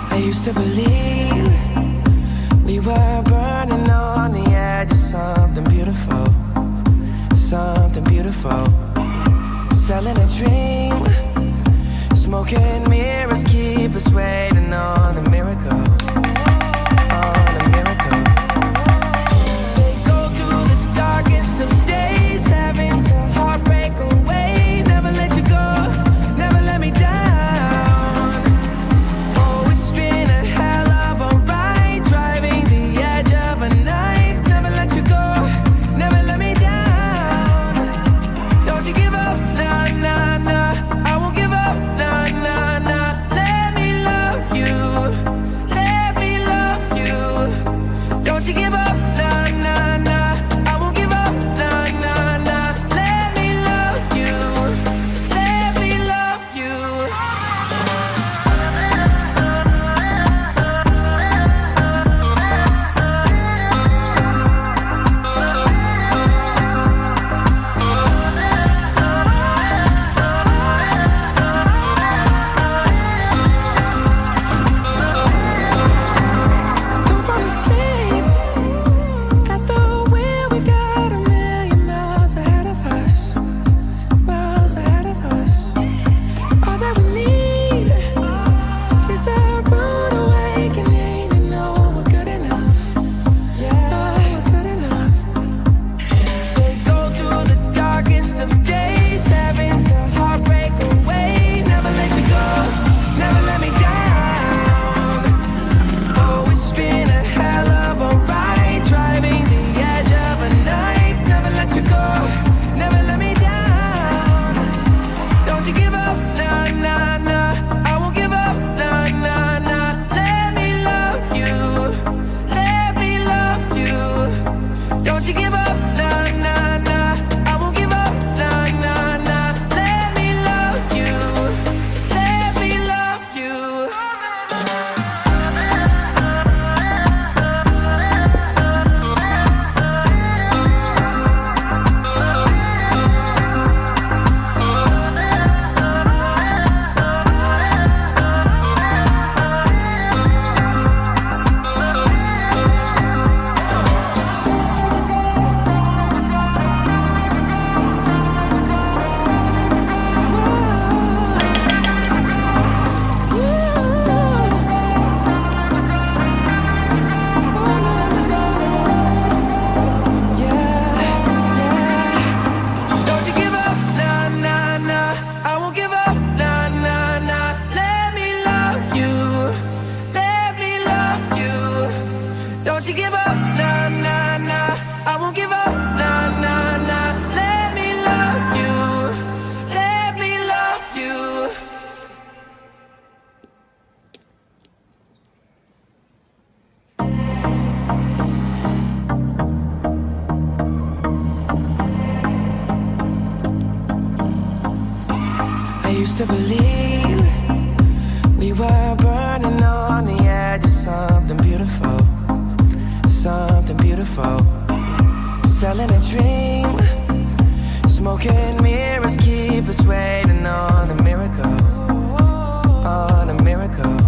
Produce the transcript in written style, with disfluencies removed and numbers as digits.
I used to believe we were burning on the edge of something beautiful, something beautiful. Selling a dream, smoking mirrors keep us waiting on a miracle, on a miracle. They go through the darkest of days, having to heartbreak away. Never let you go, never let me down. Oh, it's been a hell of a ride, driving the edge of a knife. Never let you go, never let me down. Don't you give up, nah, nah, nah. I won't give up, nah, nah, nah. Let me love you, let me love you. Don't you give up, nah, nah, nah. I won't give up, nah, nah, nah. Let me love you, let me love you. Don't fall asleep at the wheel. We've got a million miles ahead of us, miles ahead of us. All that we need is a rude awakening to know we're good enough. Yeah, we're good enough. They go through the darkest of days, having to heartbreak away. Never let you go, never let me down. Oh, it's been a hell of a ride, driving the edge of a knife. Never let you go, never let me down. Don't you give up, nah, nah, nah. I won't give up, nah, nah, nah. Let me love you, let me love you. Don't you give up, nah, nah, nah. I won't give up, nah, nah, nah. Let me love you, let me love you. Don't you give up, nah, nah, nah. I won't give up, nah, nah, nah. Let me love you, let me love you. Don't you give up, nah, nah, nah. I won't give up, nah, nah, nah. Let me love you, let me love you. I used to believe we were burning on the edge of something beautiful, something beautiful. Selling a dream, smoking mirrors keep us waiting on a miracle, on a miracle.